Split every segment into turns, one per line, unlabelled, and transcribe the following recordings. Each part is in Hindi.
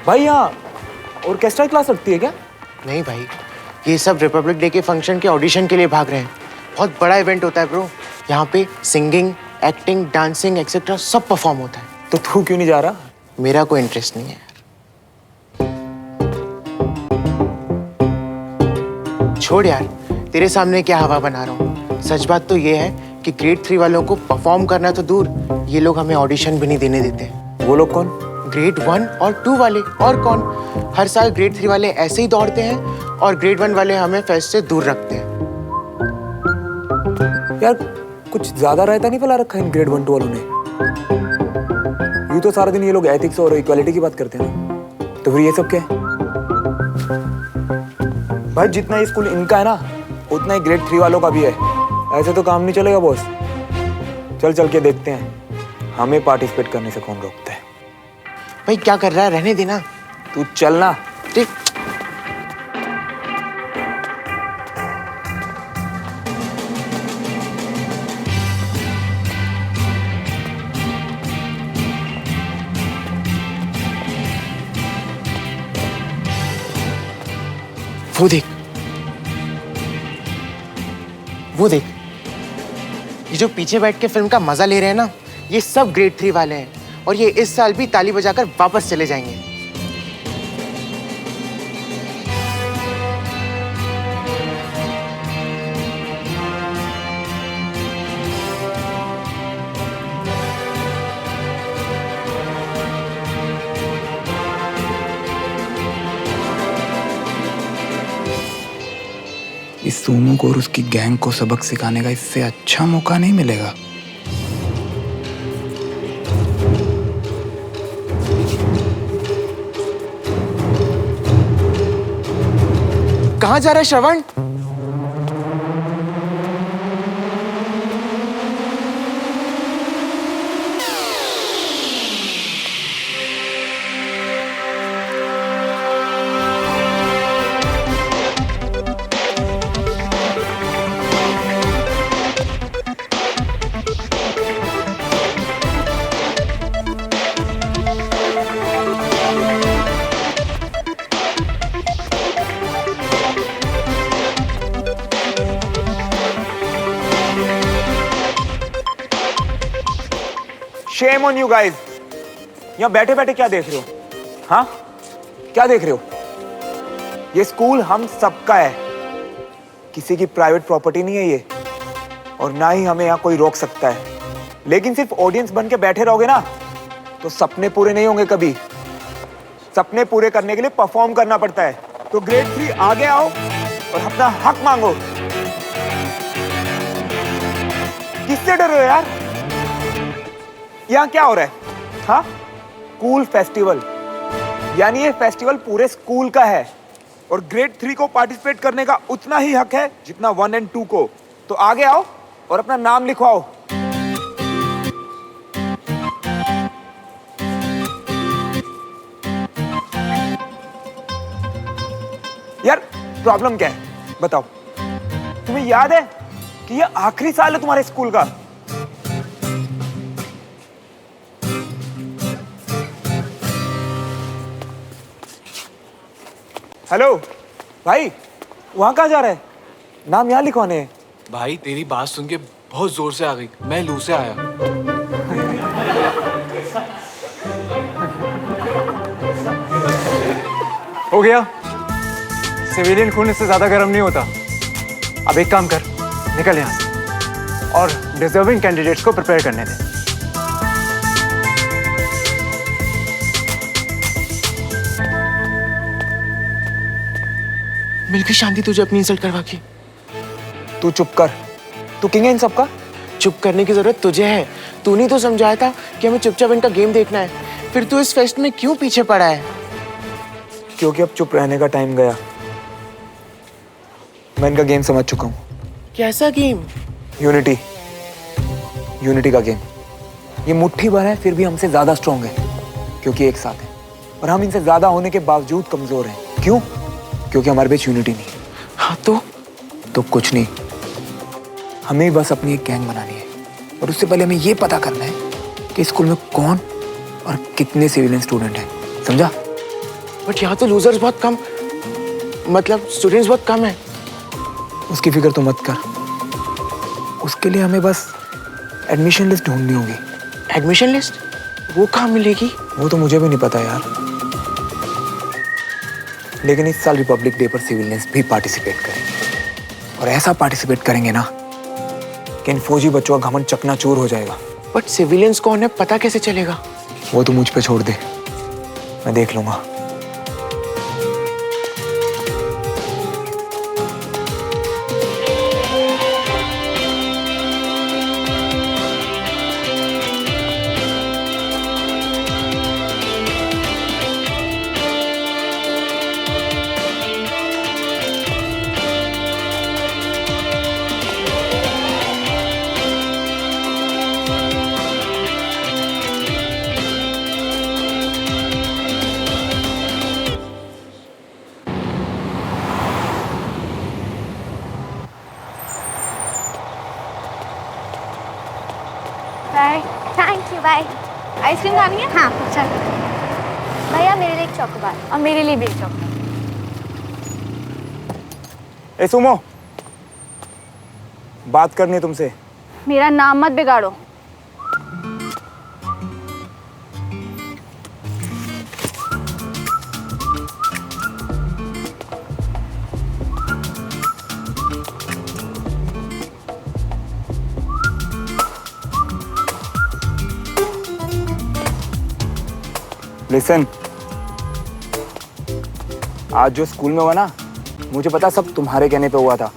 भाई यहाँ ऑर्केस्ट्रा क्लास लगती है क्या?
नहीं भाई, ये सब रिपब्लिक डे के फंक्शन के ऑडिशन के लिए भाग रहे हैं। बहुत बड़ा इवेंट होता है ब्रो। यहाँ पे सिंगिंग, एक्टिंग, डांसिंग एक्सेट्रा सब परफॉर्म होता है।
तो तू क्यों नहीं जा रहा?
मेरा कोई इंटरेस्ट नहीं है। छोड़ यार, तेरे सामने क्या हवा बना रहा हूँ। सच बात तो ये है कि ग्रेड 3 वालों को परफॉर्म करना तो दूर, ये लोग हमें ऑडिशन भी नहीं देने देते।
वो लोग कौन?
ग्रेड 1 और 2 वाले। और कौन? हर साल ग्रेड 3 वाले ऐसे ही दौड़ते हैं और ग्रेड 1 वाले हमें फेस्ट से दूर रखते हैं।
यार कुछ ज्यादा रहता नहीं पला रखा इन ग्रेड 1 2 वालों ने। यूं तो सारा दिन ये लोग एथिक्स और इक्वालिटी की बात करते हैं ना, तो फिर ये सब क्या है? भाई जितना ये स्कूल इनका है ना, उतना ही ग्रेड 3 वालों का भी है। ऐसे तो काम नहीं चलेगा बॉस। चल चल के देखते हैं हमें पार्टिसिपेट करने से कौन रोकता है।
भाई क्या कर रहा है, रहने देना।
तू चलना।
ठीक। वो देख, वो देख, ये जो पीछे बैठ के फिल्म का मजा ले रहे हैं ना, ये सब ग्रेड 3 वाले हैं और ये इस साल भी ताली बजाकर वापस चले जाएंगे।
इस सोनू को और उसकी गैंग को सबक सिखाने का इससे अच्छा मौका नहीं मिलेगा।
कहाँ जा रहा है श्रवण?
Shame on you guys! यहाँ बैठे बैठे क्या देख रहे हो? हाँ, क्या देख रहे हो? ये स्कूल हम सबका है, किसी की प्राइवेट प्रॉपर्टी नहीं है ये, और ना ही हमें यहाँ कोई रोक सकता है। लेकिन सिर्फ ऑडियंस बन के बैठे रहोगे ना, तो सपने पूरे नहीं होंगे कभी। सपने पूरे करने के लिए परफॉर्म करना पड़ता है। तो ग्रेड 3 आगे आओ और अपना हक मांगो। किससे डर रहे हो यार? यहाँ क्या हो रहा है? हाँ, स्कूल फेस्टिवल, यानी ये फेस्टिवल पूरे स्कूल का है और ग्रेड 3 को पार्टिसिपेट करने का उतना ही हक है जितना 1 और 2 को। तो आगे आओ और अपना नाम लिखवाओ। यार प्रॉब्लम क्या है बताओ? तुम्हें याद है कि ये आखिरी साल है तुम्हारे स्कूल का? हेलो भाई, वहां कहाँ जा रहा है? नाम यहाँ लिखवाने हैं।
भाई तेरी बात सुन के बहुत जोर से आ गई, मैं लू से आया।
हो गया? सिविलियन खून इससे ज्यादा गर्म नहीं होता। अब एक काम कर, निकल यहाँ से और डिजर्विंग कैंडिडेट्स को प्रिपेयर करने दे।
मिलकर शांति तुझे अपनी इंसल्ट करवा के।
तू चुप कर, तू किंग है इन सबका।
चुप करने की जरूरत तुझे है। तूने तो समझाया था कि हमें चुपचाप इनका गेम देखना है, फिर तू इस फेस्ट में क्यों पीछे पड़ा है?
क्योंकि अब चुप रहने का टाइम गया। मैं इनका गेम समझ चुका हूँ।
कैसा गेम?
यूनिटी, यूनिटी का गेम। ये मुट्ठी भर है फिर भी हमसे ज्यादा स्ट्रांग है, क्योंकि एक साथ है, और हम इनसे ज्यादा होने के बावजूद कमजोर हैं। क्यों? क्योंकि हमारे बीच यूनिटी नहीं है।
हाँ
तो कुछ नहीं, हमें बस अपनी एक गैंग बनानी है, और उससे पहले हमें ये पता करना है कि स्कूल में कौन और कितने सिविलियन स्टूडेंट हैं। समझा?
बट यहाँ तो लूजर्स बहुत कम, मतलब स्टूडेंट्स बहुत कम है।
उसकी फिक्र तो मत कर, उसके लिए हमें बस एडमिशन लिस्ट ढूंढनी होगी।
एडमिशन लिस्ट वो कहाँ मिलेगी?
वो तो मुझे भी नहीं पता यार, लेकिन इस साल रिपब्लिक डे पर सिविलियंस भी पार्टिसिपेट करेंगे, और ऐसा पार्टिसिपेट करेंगे ना कि इन फौजी बच्चों का घमंड चकनाचूर हो जाएगा।
बट सिविलियंस को उन्हें पता कैसे चलेगा?
वो तो मुझ पे छोड़ दे, मैं देख लूंगा।
Bye. Thank you, bye. Ice cream खानी है? हाँ चल। भैया मेरे लिए एक चॉकोबार और मेरे लिए भी एक चॉकोबार।
ए सुमो, बात करनी है तुमसे।
मेरा नाम मत बिगाड़ो।
लिसन, आज जो स्कूल में हुआ ना, मुझे पता सब तुम्हारे कहने पे हुआ था,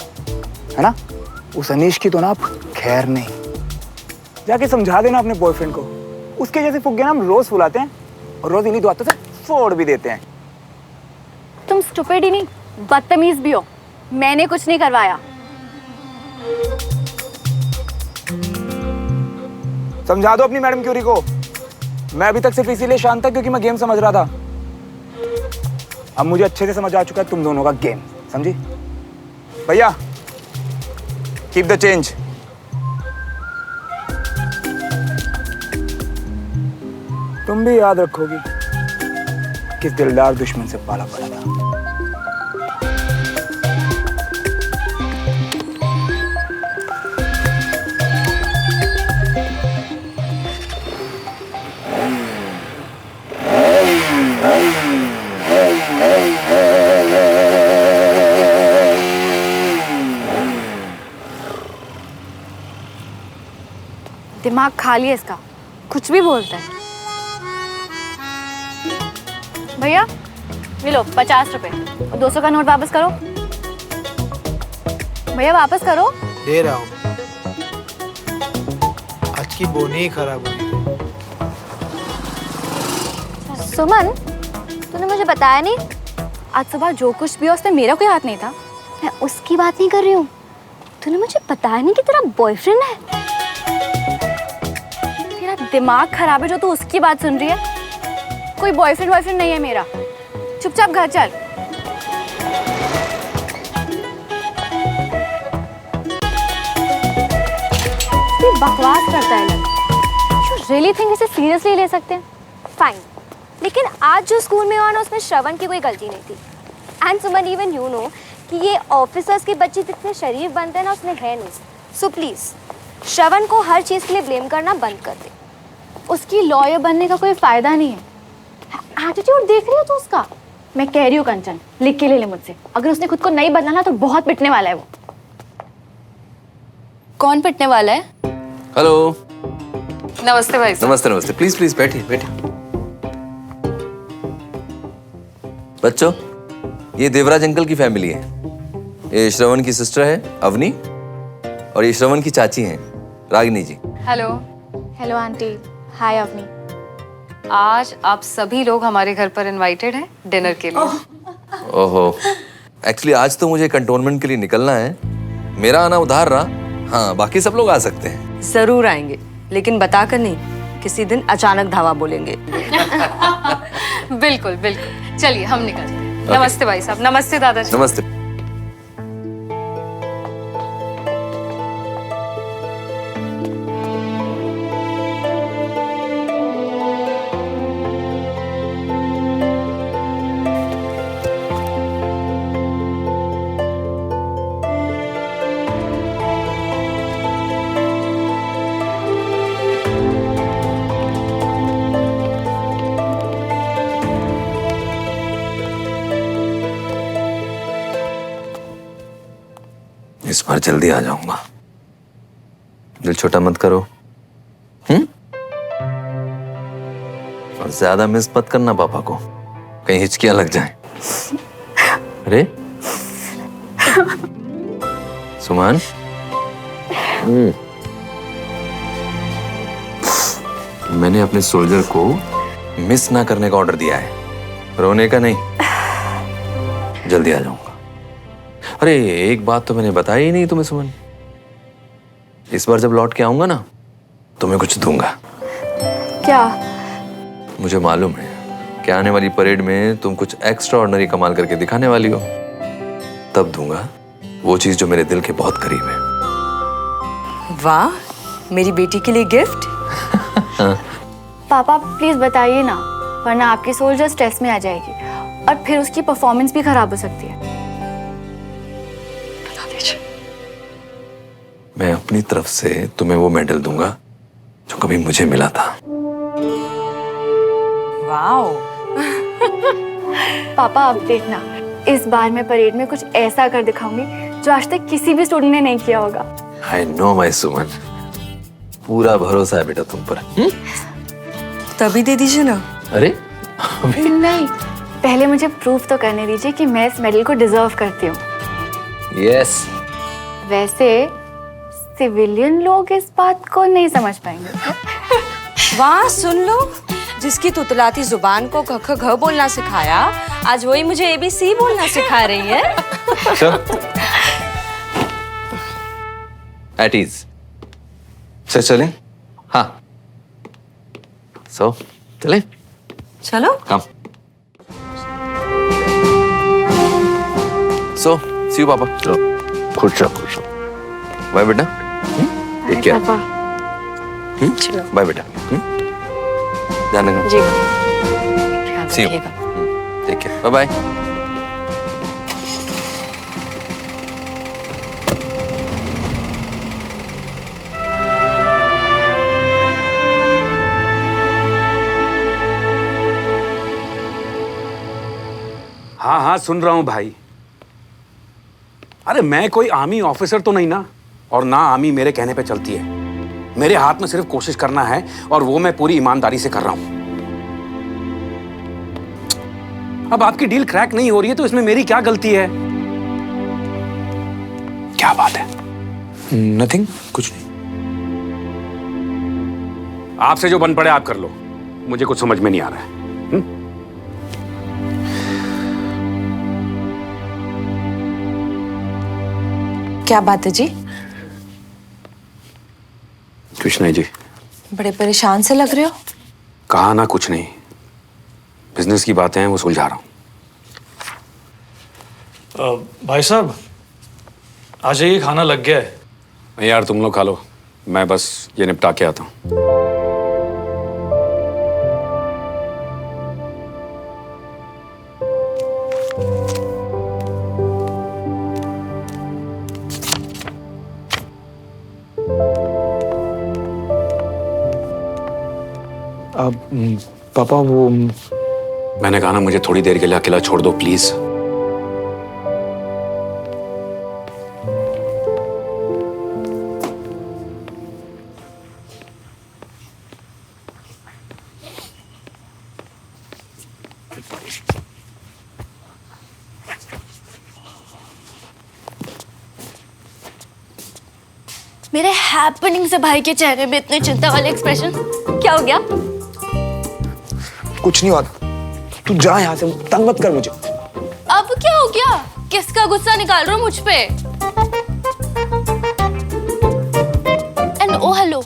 है ना? उस अनीश की तो ना अब खैर नहीं। जाके समझा देना अपने बॉयफ्रेंड को। उसके जैसे फुग्गे ना हम रोज फुलाते हैं और रोज इन्हीं दुआतों से फोड़ भी देते हैं।
तुम स्टूपिड ही नहीं, बदतमीज भी हो। मैंने कुछ नहीं करवाया।
समझा दो अपनी मैडम क्यूरी को। मैं अभी तक सिर्फ इसीलिए शांत था क्योंकि मैं गेम समझ रहा था। अब मुझे अच्छे से समझ आ चुका है तुम दोनों का गेम, समझी? भैया, कीप द चेंज। तुम भी याद रखोगी किस दिलदार दुश्मन से पाला पड़ा था।
दिमाग खा लिया इसका, कुछ भी बोलता है। भैया ये लो 50 रुपए और 200 का नोट वापस करो। भैया वापस करो।
दे रहा हूँ। आज की बोनी ही खराब हुई।
सुमन, तूने मुझे बताया नहीं? आज सुबह जो कुछ भी हो उसमें मेरा कोई हाथ नहीं था। मैं उसकी बात नहीं कर रही हूँ। तूने मुझे बताया नहीं कि तेरा बॉयफ्रेंड है? तेरा दिमाग खराब है जो तू उसकी बात सुन रही है। कोई बॉयफ्रेंड नहीं है मेरा। चुपचाप घर चल। ये बकवास करता है लग। You really think इसे सीरियसली ले सकते हैं? फाइन, लेकिन आज जो स्कूल में हुआ ना उसमें श्रवण की कोई गलती नहीं थी। And Suman, even you know कि ये ऑफिसर्स के बच्चे जितने शरीफ बनते हैं ना उसमें है नहीं। सो प्लीज श्रवण को हर चीज़ के लिए ब्लेम करना बंद कर दे। उसकी लॉयर बनने का कोई फायदा नहीं है। एटीट्यूड देख रही हो तू उसका? मैं कह रही हूँ कंचन, लिख के ले ले मुझसे। अगर उसने खुद को नहीं बदला तो बहुत पिटने वाला है वो। कौन पिटने वाला है?
हेलो।
नमस्ते भाई साहब।
नमस्ते नमस्ते, प्लीज प्लीज बैठिए बैठिए। बच्चों, ये देवराज अंकल की फैमिली है। ये श्रवण की सिस्टर है अवनी, और ये श्रवण की चाची हैं Ragini ji.
Hello.
Hello aunty. Hi Avni.
आज आप सभी लोग हमारे घर पर इनवाइटेड हैं डिनर के लिए।
ओहो, एक्चुअली आज तो मुझे कंटोनमेंट के लिए निकलना है। मेरा आना उधार रहा। हाँ, बाकी सब लोग आ सकते हैं।
जरूर आएंगे, लेकिन बताकर नहीं। किसी दिन अचानक धावा बोलेंगे।
बिल्कुल बिल्कुल, चलिए हम निकलते हैं। नमस्ते भाई साहब। नमस्ते दादाजी।
नमस्ते। और जल्दी आ जाऊंगा। दिल छोटा मत करो, और ज्यादा मिस मत करना पापा को, कहीं हिचकियां लग जाएं। अरे सुमन, मैंने अपने सोल्जर को मिस ना करने का ऑर्डर दिया है, रोने का नहीं। जल्दी आ जाऊंगा। अरे एक बात तो मैंने बताई ही नहीं तुम्हें सुमन, इस बार जब लौट के आऊंगा ना तुम्हें कुछ दूंगा।
क्या?
मुझे मालूम है कि आने वाली परेड में तुम कुछ एक्स्ट्रा ऑर्डिनरी कमाल करके दिखाने वाली हो, तब दूंगा वो चीज जो मेरे दिल के बहुत करीब है।
वाह, मेरी बेटी के लिए गिफ्ट।
पापा प्लीज बताइए ना, वरना आपकी सोल्जर स्ट्रेस में आ जाएगी और फिर उसकी परफॉर्मेंस भी खराब हो सकती है।
मैं अपनी तरफ से तुम्हें वो मेडल दूंगा जो कभी मुझे मिला था।
वाओ।
पापा अब देखना, इस बार मैं परेड में कुछ ऐसा कर दिखाऊंगी जो आज तक किसी भी स्टूडेंट ने नहीं किया होगा।
आई नो माय सुमन, पूरा भरोसा है बेटा तुम पर।
तभी दे दीजिए ना।
अरे
नहीं, पहले मुझे प्रूफ तो करने दीजिए कि मैं इस मेडल को डिजर्व करती हूँ।
यस।
वैसे सिविलियन लोग इस बात को नहीं समझ पाएंगे।
वाह, सुन लो, जिसकी तुतलाती जुबान को ख ख घ बोलना सिखाया, आज वही मुझे ABC बोलना सिखा रही है।
एट ईज से चलें? हाँ, सो चलें?
चलो।
कम। सो सी यू पापा। चलो खुश रहो, खुश रहो। बाय बेटा। ठीक है।
चलो।
बाय बेटा। ध्यान रखना।
जी।
सी यू। ठीक है, बाय बाय।
हाँ हाँ सुन रहा हूँ भाई। अरे मैं कोई आर्मी ऑफिसर तो नहीं ना, और ना आर्मी मेरे कहने पे चलती है। मेरे हाथ में सिर्फ कोशिश करना है, और वो मैं पूरी ईमानदारी से कर रहा हूं। अब आपकी डील क्रैक नहीं हो रही है तो इसमें मेरी क्या गलती है? क्या बात है?
नथिंग, कुछ नहीं।
आपसे जो बन पड़े आप कर लो, मुझे कुछ समझ में नहीं आ रहा है।
क्या बात है जी?
कुछ नहीं जी।
बड़े परेशान से लग रहे हो।
कहा ना कुछ नहीं, बिजनेस की बातें हैं वो सुलझा रहा हूं।
भाई साहब आ जाइए, खाना लग गया है।
नहीं यार, तुम लोग खा लो, मैं बस ये निपटा के आता हूं।
पापा वो
मैंने कहा ना, मुझे थोड़ी देर के लिए अकेला छोड़ दो प्लीज।
मेरे हैपनिंग से भाई के चेहरे में इतने चिंता वाले एक्सप्रेशन, क्या हो गया?
कुछ नहीं हुआ। तू जा यहाँ से, तंग मत कर मुझे।
अब क्या हो गया? किसका गुस्सा निकाल रहे हो मुझ पे? एंड ओ हेलो,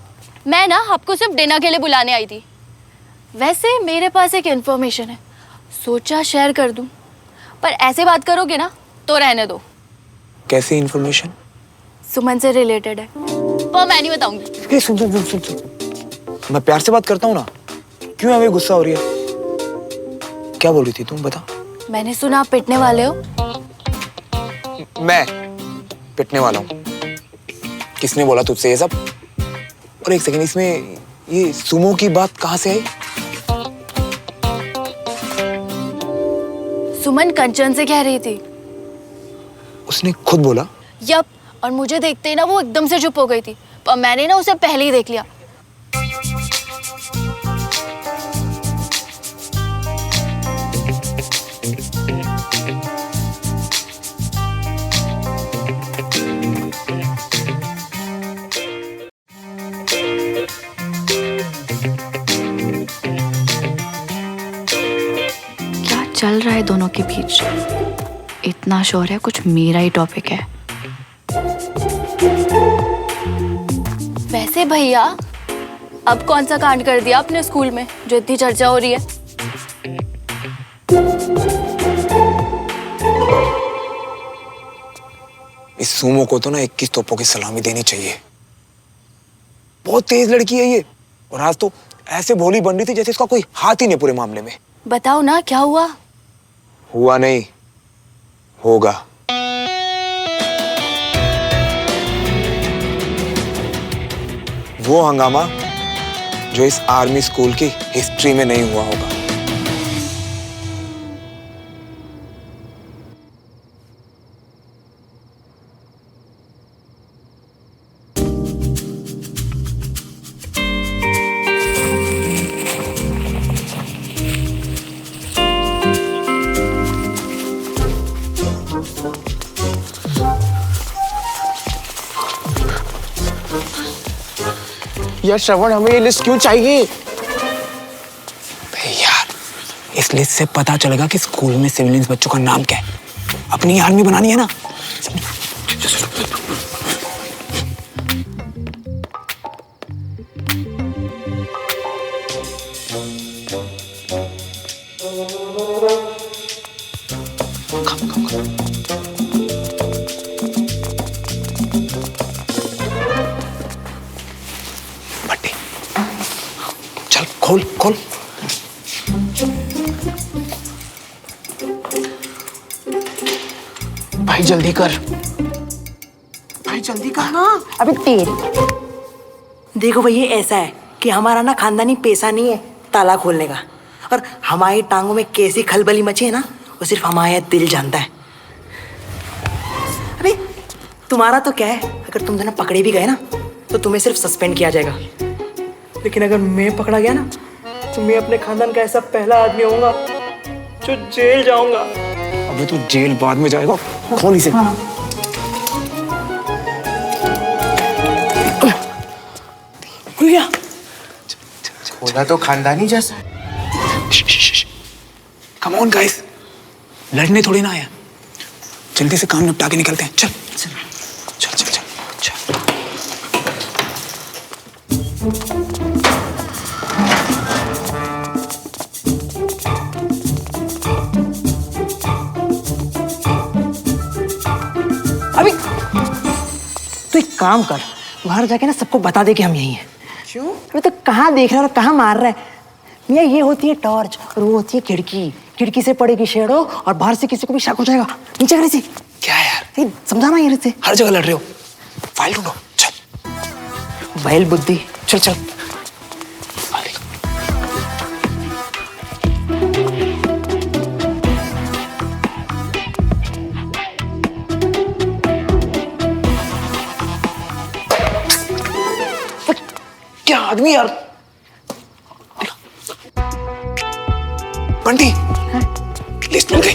मैं ना आपको सिर्फ डिनर के लिए बुलाने आई थी। वैसे मेरे पास एक इन्फॉर्मेशन है, सोचा शेयर कर दूं, पर ऐसे बात करोगे ना तो रहने दो।
कैसी इन्फॉर्मेशन?
सुमन से रिलेटेड है, पर मैं नहीं बताऊंगी।
सुन सुन सुन सुन सुन, मैं प्यार से बात करता हूँ ना, क्यों हमें गुस्सा हो रही है? क्या बोल रही थी तुम, बता।
मैंने सुना आप पिटने वाले हो।
मैं पिटने वाला हूँ? किसने बोला तुझसे ये सब? और एक सेकंड, इसमें ये सुमो की बात कहाँ से आई?
सुमन कंचन से कह रही थी।
उसने खुद बोला?
यप,
और मुझे देखते ही ना वो एकदम से चुप हो गई थी, पर मैंने ना उसे पहले ही देख लिया। क्या चल रहा है दोनों के बीच? इतना शोर है, कुछ मेरा ही टॉपिक है। वैसे भैया, अब कौन सा कांड कर दिया आपने स्कूल में जो इतनी चर्चा हो रही है?
इस सुमो को तो ना 21 तोपों की सलामी देनी चाहिए। बहुत तेज लड़की है ये, और आज तो ऐसे भोली बन रही थी जैसे इसका कोई हाथ ही नहीं पूरे मामले में।
बताओ ना क्या हुआ?
हुआ नहीं, होगा। वो हंगामा जो इस आर्मी स्कूल की हिस्ट्री में नहीं हुआ होगा।
यार श्रवण, हमें ये लिस्ट क्यों चाहिए?
यार, इस लिस्ट से पता चलेगा कि स्कूल में सिविलियंस बच्चों का नाम क्या है। अपनी आर्मी बनानी है ना। बट्टी, चल खोल खोल।
भाई जल्दी कर, भाई जल्दी कर ना।
अबे तेरी, देखो भाई ये ऐसा है कि हमारा ना खानदानी पैसा नहीं है ताला खोलने का, और हमारी टांगों में कैसी खलबली मची है ना वो सिर्फ हमारा दिल जानता है। अबे तुम्हारा तो क्या है, अगर तुम दोनों पकड़े भी गए ना तो तुम्हें सिर्फ सस्पेंड किया जाएगा, लेकिन अगर मैं पकड़ा गया ना तो मैं अपने खानदान का ऐसा पहला आदमी होऊंगा जो जेल जाऊंगा।
अबे तू जेल बाद में जाएगा, खोल इसे। हाँ।
खोला तो खानदानी जैसा।
कम ऑन गाइस, लड़ने थोड़ी ना आया, जल्दी से काम निपटा के निकलते हैं। चल चल चल चल चल, चल।
अभी तो एक काम कर, बाहर जाके ना सबको बता दे कि हम यही हैं।
क्यों?
अभी तो कहाँ देख रहा है और कहाँ मार रहा है? मियाँ ये होती है टॉर्च और वो होती है खिड़की। खिड़की से पड़ेगी शेडो और बाहर से किसी को भी शक हो जाएगा। नीचे कर इसे।
क्या यार,
समझाना ये से।
हर जगह लड़ रहे हो। फाइल ढूंढो, चल।
बैल बुद्धि,
चल चल। क्या आदमी यार। बंटी, लिस्ट मिल गई।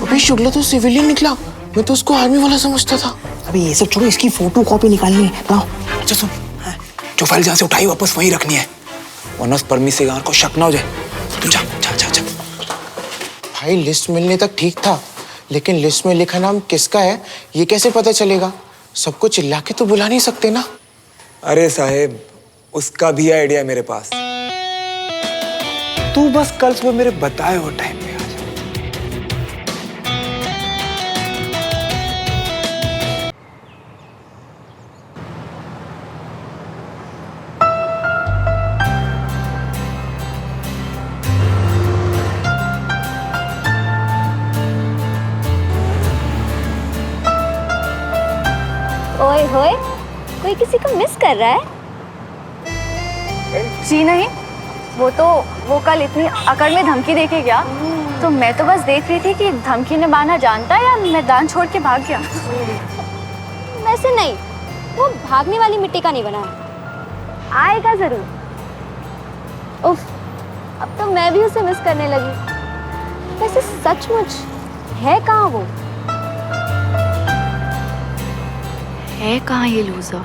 अबे शुक्ला तो सिविलियन निकला, मैं तो उसको आर्मी वाला समझता था।
अभी ये सब छोड़ो, इसकी फोटो कॉपी निकालनी है। लाओ।
अच्छा सुन, जो फाइल जहाँ से उठाई वापस वहीं रखनी है, वरना उस परमी से को शक ना हो जाए। तू जा जा जा जा।
भाई लिस्ट मिलने तक ठीक था, लेकिन लिस्ट में लिखा नाम किसका है ये कैसे पता चलेगा? सबको चिल्ला के तो बुला नहीं सकते ना।
अरे साहेब, उसका भी आइडिया मेरे पास। तू बस कल सुबह मेरे बताए हुए टाइम पे आ जा।
ओए होए, कोई किसी को मिस कर रहा है?
जी नहीं, वो कल इतनी अकड़ में धमकी देके गया, तो मैं तो बस देख रही थी कि धमकी निभाना जानता है या मैदान छोड़ के भाग गया।
वैसे नहीं, वो भागने वाली मिट्टी का नहीं बना है, आएगा जरूर। उफ, अब तो मैं भी उसे मिस करने लगी। वैसे सचमुच है कहाँ वो?
है कहाँ ये लूजर?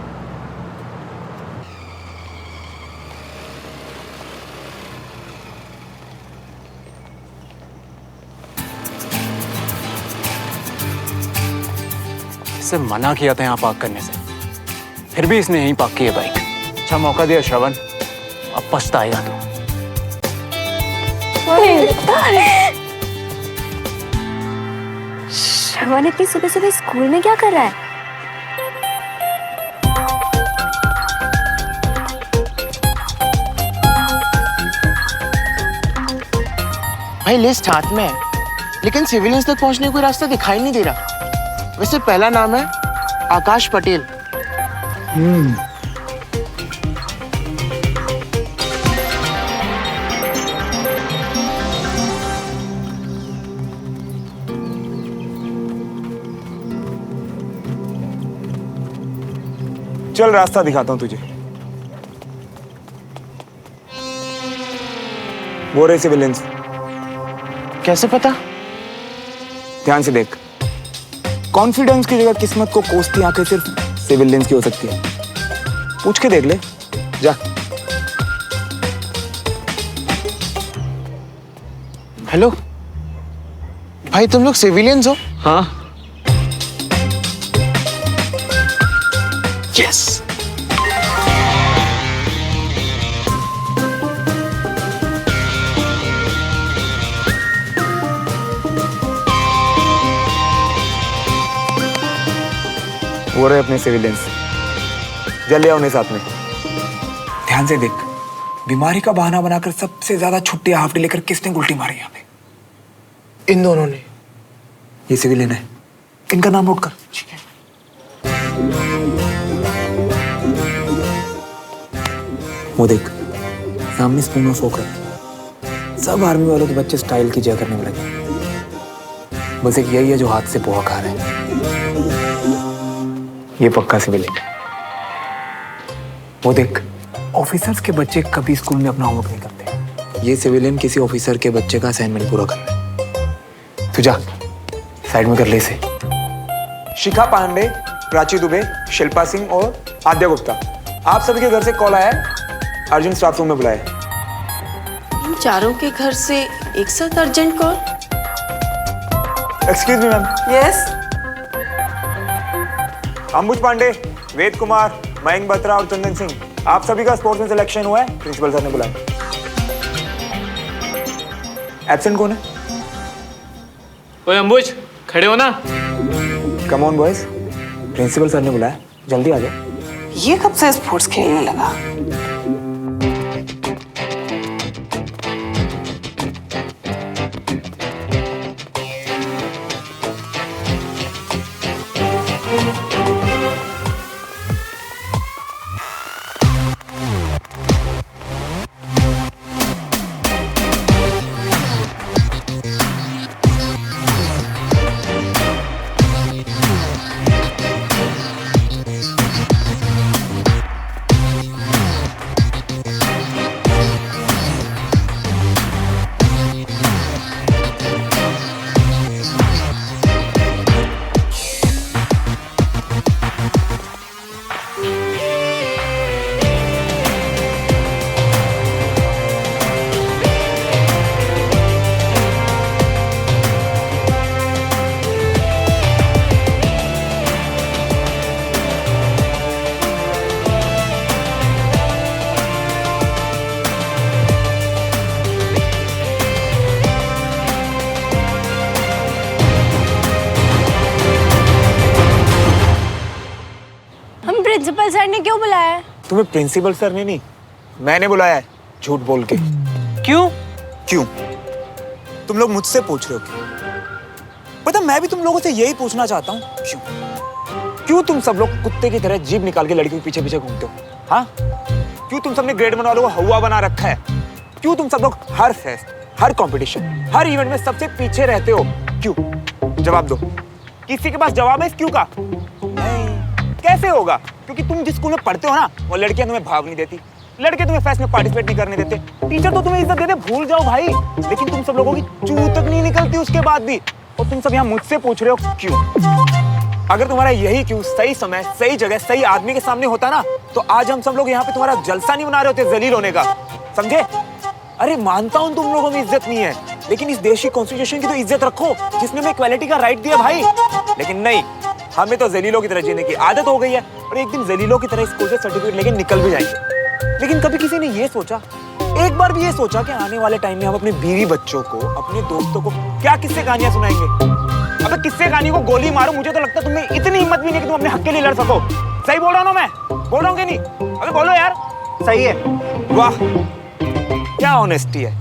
इससे मना किया था यहाँ पार्क करने से, फिर भी इसने यहीं पार्क की है बाइक। अच्छा मौका दिया श्रवण, अब पछताएगा तो।
श्रवण इतनी सुबह सुबह स्कूल में क्या कर रहा है?
भाई लिस्ट हाथ में है, लेकिन सिविलियंस तक पहुंचने का कोई रास्ता दिखाई नहीं दे रहा। वैसे पहला नाम है आकाश पटेल।
चल रास्ता दिखाता हूं तुझे। वो रहे सिविलियंस।
कैसे पता?
ध्यान से देख, कॉन्फिडेंस की जगह किस्मत को कोसती आंखें सिर्फ सिविलियंस की हो सकती है। पूछ के देख ले, जा।
हेलो भाई, तुम लोग सिविलियंस हो?
हाँ।
यस।
वो रहे अपने सिविलियंस, जल्दी आओ उन्हें साथ में। ध्यान से देख, बीमारी का बहाना बनाकर सबसे ज्यादा छुट्टी हाफ डे लेकर किसने उल्टी मारी यहाँ पे?
इन दोनों ने।
ये सिविलियन है, इनका नाम नोट कर। वो देख, सामने स्पून ऑफ फोक रखी। सब आर्मी वालों के बच्चे स्टाइल की जगह करने में लगे। बस एक यही है जो हाथ से पोहा खा रहे हैं। ये पक्का सिविलियन। वो देख, ऑफिसर्स के बच्चे कभी स्कूल में अपना होमवर्क नहीं करते। ये सिविलियन किसी ऑफिसर के बच्चे का असाइनमेंट पूरा कर रहा है। तू जा, साइड में कर ले इसे। शिखा पांडे, प्राची दुबे, शिल्पा सिंह और आद्या गुप्ता, आप सभी के घर से कॉल आया है, अर्जेंट स्टाफ रूम में बुलाया।
इन चारों के घर से एक साथ urgent call?
Excuse me ma'am.
Yes.
Ambuj Pandey, Ved Kumar, Mayank Batra और चंदन सिंह, आप सभी का स्पोर्ट्स में सिलेक्शन हुआ है, प्रिंसिपल सर ने बुलाया। एब्सेंट कौन है?
ओए अंबुज, खड़े हो ना।
Come on boys, principal sir ने बुलाया, जल्दी आ जाओ।
ये कब से स्पोर्ट्स खेलने लगा?
प्रिंसिपल सर ने क्यों बुलाया है?
तुम्हें प्रिंसिपल सर ने नहीं, मैंने बुलाया है, झूठ बोल के।
क्यों?
क्यों? तुम लोग मुझसे पूछ रहे हो क्यों? पता मैं भी तुम लोगों से यही पूछना चाहता हूँ, क्यों? क्यों तुम सब लोग कुत्ते की तरह जीभ निकाल के लड़कियों के पीछे पीछे घूमते हो? हाँ, क्यों तुम सबने ग्रेड वालों को हवा बना रखा है? क्यों तुम सब लोग हर फेस्ट, हर कंपटीशन, हर इवेंट में सबसे पीछे रहते हो? क्यों? जवाब दो। किसी के पास जवाब है इस क्यों का? नहीं। कैसे होगा? क्योंकि तुम जिस स्कूल में पढ़ते हो ना, वो लड़कियां तुम्हें भाग नहीं देती, लड़के तुम्हें फेस्ट में पार्टिसिपेट नहीं करने देते, टीचर तो तुम्हें इज्जत देते, भूल जाओ भाई। लेकिन तुम सब लोगों की चू तक नहीं निकलती उसके बाद भी, और तुम सब यहाँ मुझसे पूछ रहे हो क्यों? अगर तुम्हारा यही क्यों सही समय, सही जगह, सही आदमी के सामने होता ना, तो आज हम सब लोग यहाँ पे तुम्हारा जलसा नहीं बना रहे होते जलील होने का, समझे? अरे मानता हूँ तुम लोगों में इज्जत नहीं है, लेकिन इस देश की कॉन्स्टिट्यूशन की तो इज्जत रखो जिसने हमें इक्वालिटी का राइट दिया भाई। लेकिन नहीं, हमें तो जलीलों की तरह जीने की आदत हो गई है, और एक दिन जलीलों की तरह स्कूल से सर्टिफिकेट लेके निकल भी जाएंगे। लेकिन कभी किसी ने ये सोचा, एक बार भी ये सोचा कि आने वाले टाइम में हम अपने बीवी बच्चों को, अपने दोस्तों को क्या किस्से कहानियां सुनाएंगे? अबे किस्से कहानी को गोली मारो, मुझे तो लगता है तुम्हें इतनी हिम्मत भी नहीं कि तुम अपने हक के लिए लड़ सको। सही बोल रहा हूँ ना मैं? बोल रहा हूँ कि नहीं? अबे बोलो यार। सही है। वाह, क्या ऑनेस्टी है।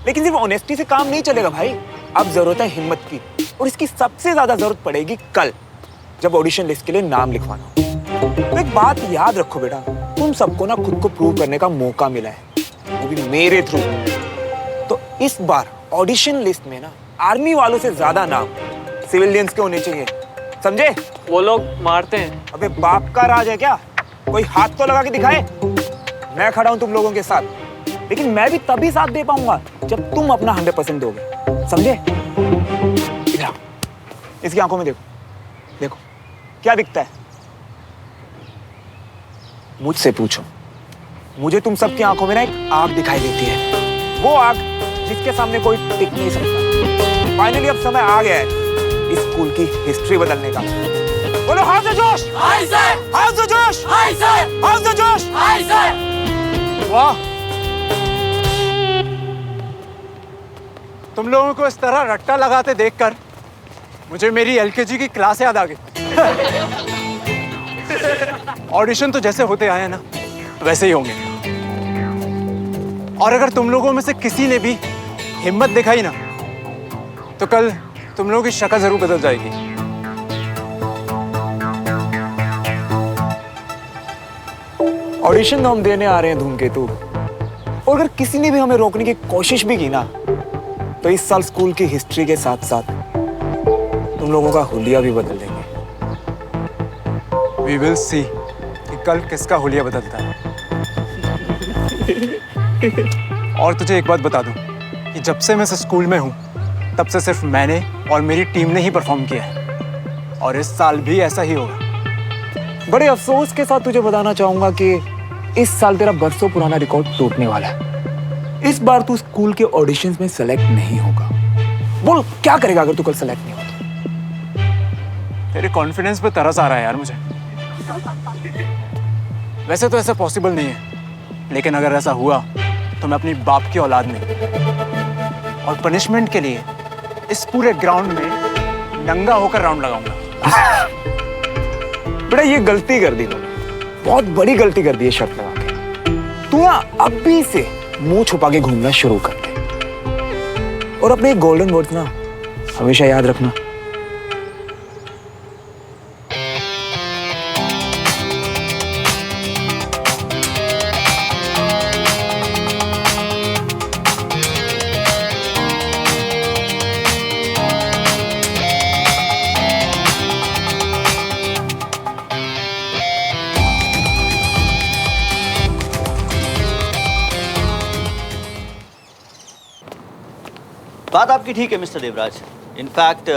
लेकिन सिर्फ ऑनेस्टी से काम नहीं चलेगा भाई, अब जरूरत है हिम्मत की, और इसकी सबसे ज्यादा जरूरत पड़ेगी कल, जब ऑडिशन लिस्ट के लिए नाम लिखवाना हो। तो एक बात याद रखो बेटा, तुम सबको ना खुद को प्रूव करने का मौका मिला है, वो भी मेरे थ्रू। तो इस बार ऑडिशन लिस्ट में ना आर्मी वालों से ज्यादा नाम सिविलियंस के होने चाहिए, समझे?
वो लोग मारते हैं।
अबे बाप का राज है क्या? कोई हाथ तो लगा के दिखाए। मैं खड़ा हूं तुम लोगों के साथ, लेकिन मैं भी तभी साथ दे पाऊंगा जब तुम अपना 100% दोगे, समझे? इधर आओ, इसकी आंखों में देखो, देखो क्या दिखता है? मुझसे पूछो, मुझे तुम सबकी आंखों में ना एक आग दिखाई देती है, वो आग जिसके सामने कोई टिक नहीं सकता। फाइनली अब समय आ गया है इस स्कूल की हिस्ट्री बदलने का। बोलो हाउस द जोश! Hi sir! हाउस द जोश! Hi sir! हाउस द जोश! Hi sir!
वाह, तुम लोगों को इस तरह रट्टा लगाते देखकर मुझे मेरी एलकेजी की क्लास याद आ गई। ऑडिशन तो जैसे होते आए हैं ना, वैसे ही होंगे। और अगर तुम लोगों में से किसी ने भी हिम्मत दिखाई ना, तो कल तुम लोगों की शक्ल जरूर बदल जाएगी।
ऑडिशन तो हम देने आ रहे हैं धूमकेतु, और अगर किसी ने भी हमें रोकने की कोशिश भी की ना, तो इस साल स्कूल की हिस्ट्री के साथ साथ तुम लोगों का हुलिया भी बदल देंगे।
We will see कि कल किसका हुलिया बदलता है। और तुझे एक बात बता दूं कि जब से मैं इस स्कूल में हूं, तब से सिर्फ मैंने और मेरी टीम ने ही परफॉर्म किया है, और इस साल भी ऐसा ही होगा।
बड़े अफसोस के साथ तुझे बताना चाहूंगा कि इस साल तेरा बरसों पुराना रिकॉर्ड टूटने वाला है। इस बार तू स्कूल के ऑडिशंस में सेलेक्ट नहीं होगा। बोल क्या करेगा अगर तू कल सेलेक्ट नहीं होता?
तेरे कॉन्फिडेंस पे तरस आ रहा है यार मुझे। वैसे तो ऐसा पॉसिबल नहीं है, लेकिन अगर ऐसा हुआ तो मैं अपनी बाप की औलाद नहीं, और पनिशमेंट के लिए इस पूरे ग्राउंड में नंगा होकर राउंड लगाऊंगा।
बेटा ये गलती कर दी तूने, बहुत बड़ी गलती कर दी है शर्ट लगा के। तू ना अभी से मुंह छुपा के घूमना शुरू कर दे, और अपने गोल्डन वर्ड्स ना हमेशा याद रखना।
बात आपकी ठीक है मिस्टर देवराज। इनफैक्ट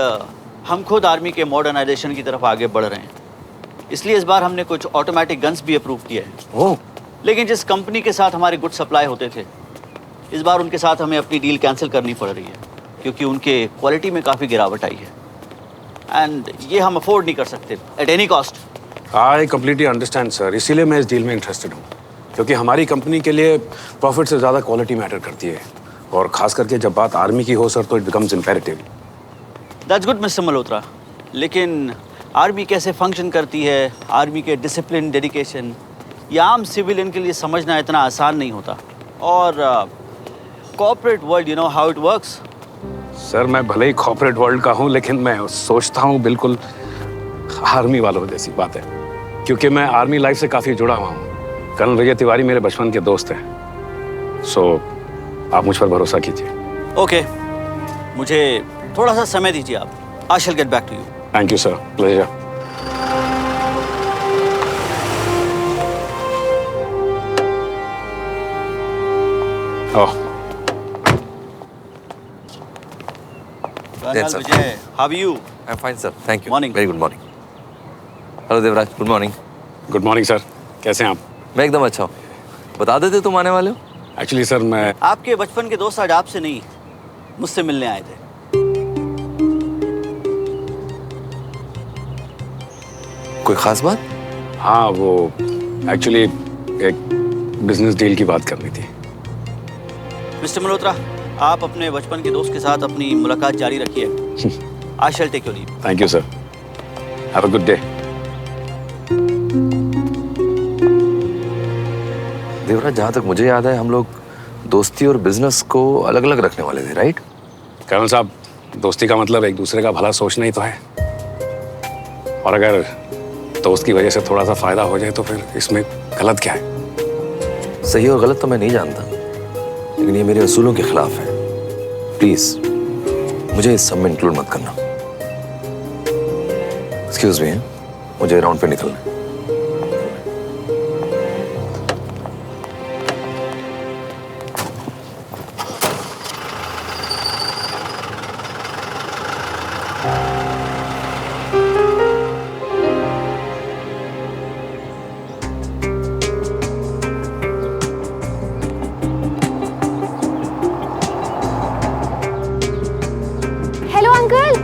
हम खुद आर्मी के मॉडर्नाइजेशन की तरफ आगे बढ़ रहे हैं, इसलिए इस बार हमने कुछ ऑटोमेटिक गन्स भी अप्रूव किए हैं।
ओह,
लेकिन जिस कंपनी के साथ हमारे गुड सप्लाई होते थे, इस बार उनके साथ हमें अपनी डील कैंसिल करनी पड़ रही है, क्योंकि उनके क्वालिटी में काफ़ी गिरावट आई है, एंड ये हम अफोर्ड नहीं कर सकते at any cost.
I completely understand sir, इसीलिए मैं इस डील में इंटरेस्टेड हूँ, क्योंकि हमारी कंपनी के लिए प्रॉफिट से ज़्यादा क्वालिटी मैटर करती है, और खास करके जब बात आर्मी की हो सर, तो it becomes imperative.
That's good mister Malhotra, लेकिन आर्मी कैसे फंक्शन करती है, आर्मी के डिसिप्लिन, डेडिकेशन, ये आम सिविलियन के लिए समझना इतना आसान नहीं होता। और corporate world, you know how it works.
Sir मैं भले ही कॉर्पोरेट वर्ल्ड का हूँ, लेकिन मैं सोचता हूँ बिल्कुल आर्मी वालों जैसी बात है, क्योंकि मैं आर्मी लाइफ से काफ़ी जुड़ा हुआ हूँ। कर्नल विजय तिवारी मेरे बचपन के दोस्त हैं। सो आप मुझ पर भरोसा कीजिए।
ओके, मुझे थोड़ा सा समय दीजिए आप। I shall get back to you.
Thank you sir, pleasure. Oh,
colonel
sir.
Vijay, how are you?
I am fine sir, thank you.
Morning.
Very good morning. Hello Devraj, good morning.
Good morning sir, कैसे हैं आप?
मैं एकदम अच्छा हूँ। बता देते तुम आने वाले हो?
एक्चुअली सर मैं
आपके बचपन के दोस्त आज आपसे नहीं, मुझसे मिलने आए थे।
कोई खास बात?
हाँ, वो एक्चुअली एक बिजनेस डील की बात करनी थी।
मिस्टर मल्होत्रा, आप अपने बचपन के दोस्त के साथ अपनी मुलाकात जारी रखिए। I shall take your leave.
Thank you sir, have a good day.
Devraj, जहाँ तक मुझे याद है हम लोग दोस्ती और बिजनेस को अलग अलग रखने वाले थे, राइट?
कर्नल साहब, दोस्ती का मतलब एक दूसरे का भला सोचना ही तो है, और अगर दोस्त की वजह से थोड़ा सा फायदा हो जाए तो फिर इसमें गलत क्या है?
सही और गलत तो मैं नहीं जानता, लेकिन ये मेरे असूलों के खिलाफ है। प्लीज मुझे इस सब में इंक्लूड मत करना। एक्सक्यूज मी, मुझे राउंड पे निकलना है।
Hello uncle.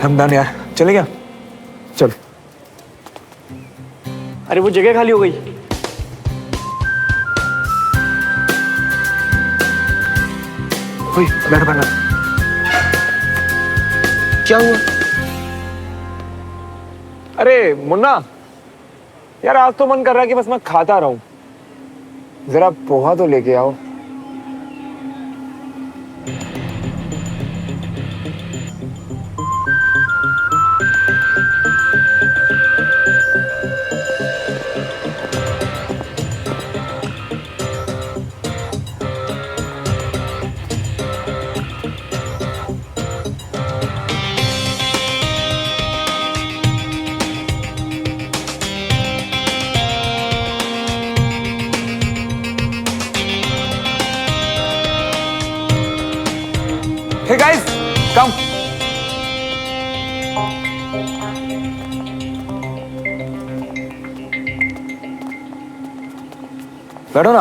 हम डन यार, चले क्या? चल।
अरे वो जगह खाली हो गई।
ओए, बैठ बैठ।
क्या हुआ?
अरे मुन्ना यार, आज तो मन कर रहा है कि बस मैं खाता रहूं। जरा पोहा तो लेके आओ। Hey guys, come. बैठो ना।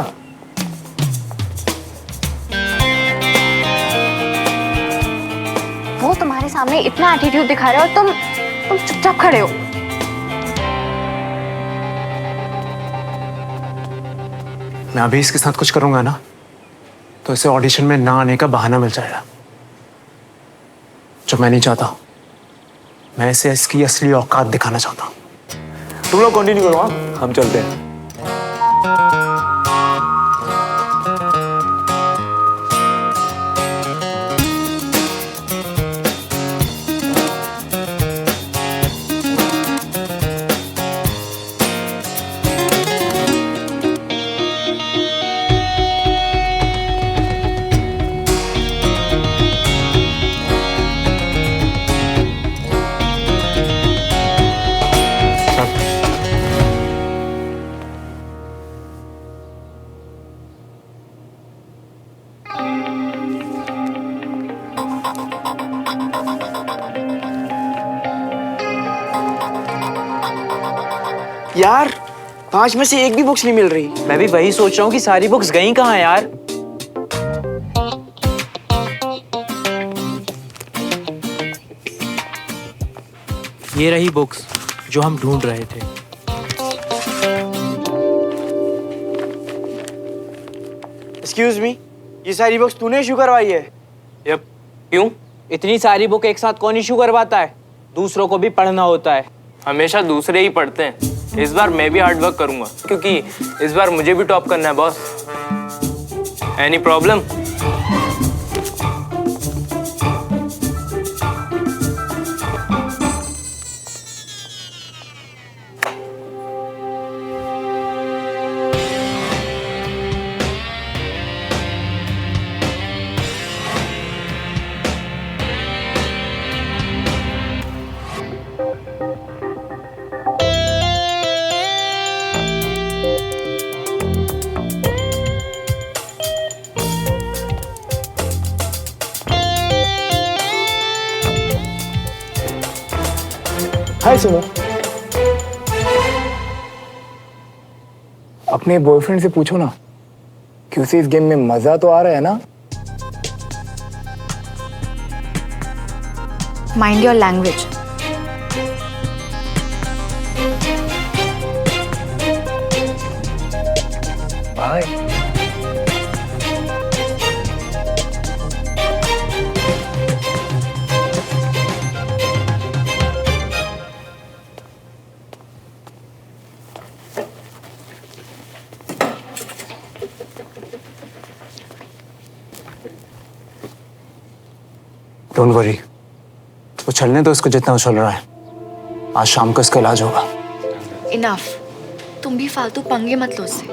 वो तुम्हारे सामने इतना एटीट्यूड दिखा रहा है और तुम चुपचाप खड़े हो।
मैं अभी इसके साथ कुछ करूंगा ना तो इसे ऑडिशन में ना आने का बहाना मिल जाएगा, जो मैं नहीं चाहता। मैं इसे इसकी असली औकात दिखाना चाहता हूँ।
तुम लोग कंटिन्यू करो, हाँ? हम चलते हैं।
यार 5 में से एक भी बुक्स नहीं मिल रही।
मैं भी वही सोच रहा हूँ कि सारी बुक्स गई कहाँ यार। ये रही बुक्स जो हम ढूंढ रहे थे।
एक्सक्यूज मी, ये सारी बुक्स तूने इशू करवाई है?
यप। क्यों? इतनी सारी बुक एक साथ कौन इशू करवाता है? दूसरों को भी पढ़ना होता है। हमेशा दूसरे ही पढ़ते हैं। इस बार मैं भी हार्ड वर्क करूंगा क्योंकि इस बार मुझे भी टॉप करना है बॉस। Any problem?
हाय सुनो, अपने बॉयफ्रेंड से पूछो ना कि उसे इस गेम में मजा तो आ रहा है ना?
Mind your language.
Bye.
Don't worry, उछलने दो इसको जितना उछल रहा है। आज शाम को इसका इलाज होगा।
इनफ, तुम भी फालतू पंगे मत लो उससे।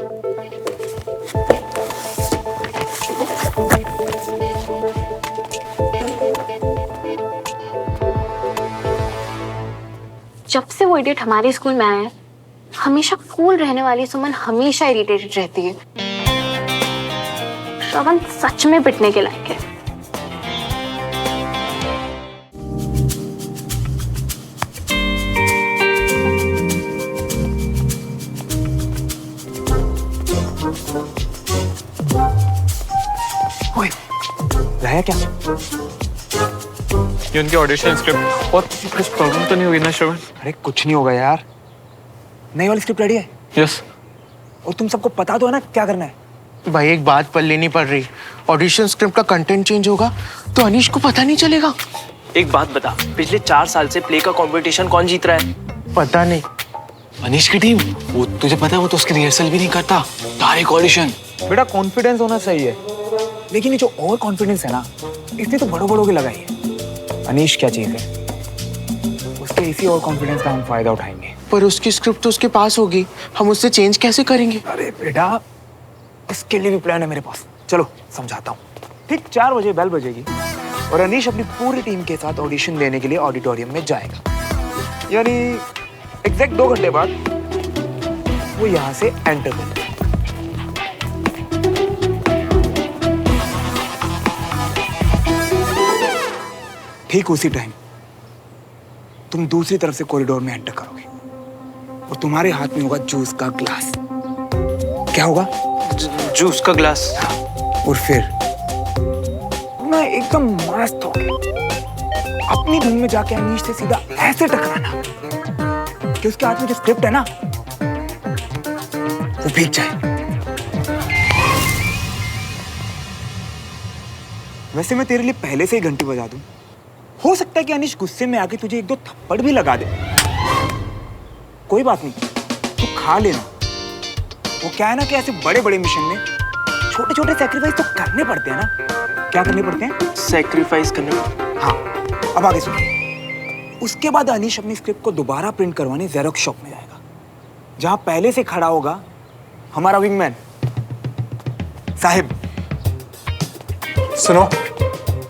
जब से वो इडियट हमारे स्कूल में आया है, हमेशा कूल रहने वाली सुमन हमेशा इरिटेटेड रहती है। श्रवण सच में पिटने के लायक है।
लाया क्या?
ये उनकी ऑडिशन स्क्रिप्ट। और कुछ प्रॉब्लम तो नहीं होगी ना श्रवण?
अरे कुछ नहीं होगा यार, नई वाली स्क्रिप्ट रेडी है।
यस।
और तुम सबको पता तो है ना क्या करना है?
भाई एक बात पल्ले नहीं पड़ रही, ऑडिशन स्क्रिप्ट का कंटेंट चेंज होगा तो अनीश को पता नहीं चलेगा।
एक बात बता, पिछले 4 साल से प्ले का कंपटीशन कौन जीत रहा है?
पता नहीं।
अनीश की टीम। वो तुझे पता है वो तो उसकी रिहर्सल भी नहीं करता, डायरेक्ट ऑडिशन।
बेटा कॉन्फिडेंस होना सही है, लेकिन ये जो ओवर कॉन्फिडेंस है ना, इसने तो बड़ों बड़ों की लगाई है। अनीश क्या चीज है, उसके इसी ओवर कॉन्फिडेंस का हम फायदा उठाएंगे।
पर उसकी स्क्रिप्ट तो उसके पास होगी, हम उससे चेंज कैसे करेंगे?
अरे बेटा, इसके लिए भी प्लान है मेरे पास। चलो समझाता हूँ। ठीक 4 बजे बेल बजेगी और अनीश अपनी पूरी टीम के साथ ऑडिशन देने के लिए ऑडिटोरियम में जाएगा। यानी एग्जैक्ट 2 घंटे बाद वो यहाँ से एंटर करेगा। ठीक उसी टाइम तुम दूसरी तरफ से कॉरिडोर में एंटर करोगे और तुम्हारे हाथ में होगा जूस का ग्लास। क्या होगा?
जूस का ग्लास।
और फिर ना एकदम मस्त होके अपनी धुन में जाके अनीश से सीधा ऐसे टकराना कि उसके हाथ में जो स्क्रिप्ट है ना वो भीग जाए। वैसे मैं तेरे लिए पहले से ही घंटी बजा दूं। हो सकता है कि अनीश गुस्से में आके तुझे 1-2 थप्पड़ भी लगा दे। कोई बात नहीं, तू खा लेना। वो क्या है ना कि ऐसे बड़े बड़े मिशन में छोटे छोटे सैक्रिफाइस तो करने पड़ते हैं ना। क्या करने पड़ते हैं?
सैक्रिफाइस करने पड़ते।
हाँ, अब आगे सुनो। उसके बाद अनीश अपनी स्क्रिप्ट को दोबारा प्रिंट करवाने जेरोक्स शॉप में जाएगा, जहां पहले से खड़ा होगा हमारा विंगमैन साहिब।
सुनो,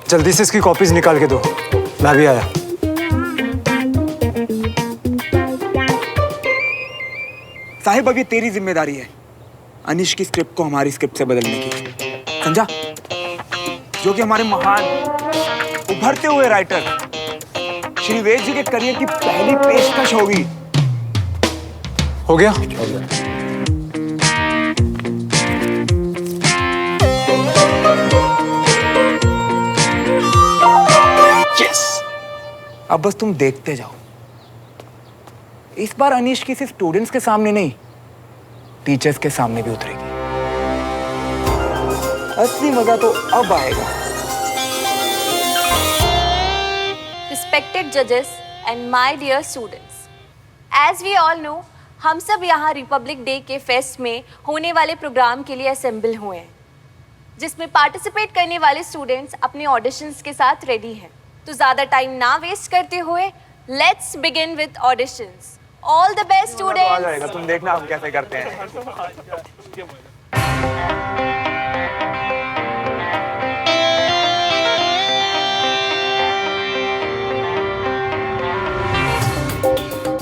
जल्दी से इसकी कॉपीज निकाल के दो, मैं भी आया।
साहिब अब ये तेरी जिम्मेदारी है अनीश की स्क्रिप्ट को हमारी स्क्रिप्ट से बदलने की, समझा? जो कि हमारे महान उभरते हुए राइटर श्री वेद जी के करियर की पहली पेशकश होगी।
हो गया?
यस। अब बस तुम देखते जाओ। इस बार अनीश की सिर्फ स्टूडेंट्स के सामने नहीं, टीचर्स के सामने भी उतरेगी। असली मजा तो अब आएगा।
Respected judges and my dear students, as we all know, हम सब यहाँ रिपब्लिक डे के फेस्ट में होने वाले प्रोग्राम के लिए असेंबल हुए हैं, जिसमें पार्टिसिपेट करने वाले स्टूडेंट्स अपने ऑडिशंस के साथ रेडी हैं। तो ज़्यादा टाइम ना वेस्ट करते हुए let's begin with auditions. All the best
आ
स्टूडेंट्स।
जाएगा, तुम देखना हम कैसे करते हैं।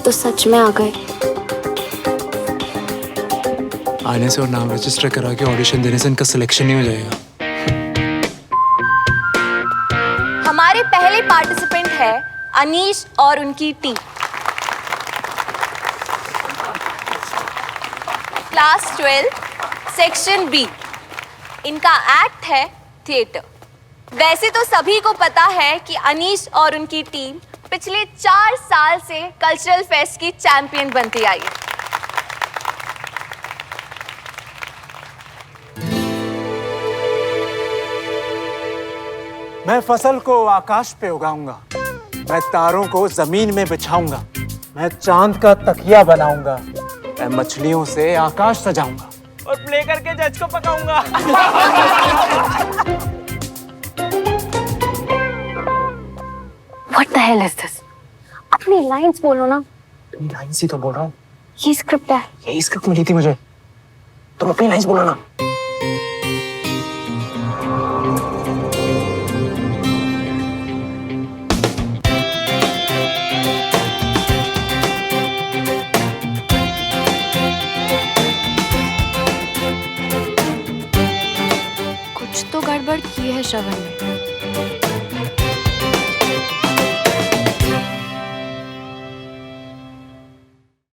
तो सच में आ गए।
आने से और नाम रजिस्टर करा के ऑडिशन देने से इनका सिलेक्शन नहीं हो जाएगा।
हमारे पहले पार्टिसिपेंट है अनीश और उनकी टीम। Class 12 section B. इनका एक्ट है थिएटर। वैसे तो सभी को पता है कि अनीश और उनकी टीम पिछले 4 साल से कल्चरल फेस्ट की चैंपियन बनती आई है।
मैं फसल को आकाश पे उगाऊंगा, मैं तारों को जमीन में बिछाऊंगा, मैं चांद का तकिया बनाऊंगा, मैं मछलियों से आकाश सजाऊंगा
और प्ले करके जज को पकाऊंगा।
What the hell is this? अपनी लाइंस बोलो ना।
तुम लाइन्स ही तो बोल रहा हूँ।
ये स्क्रिप्ट है।
यही स्क्रिप्ट मिली थी मुझे, तुम अपनी लाइन्स बोलो ना।
कुछ तो गड़बड़ की है श्रवण ने।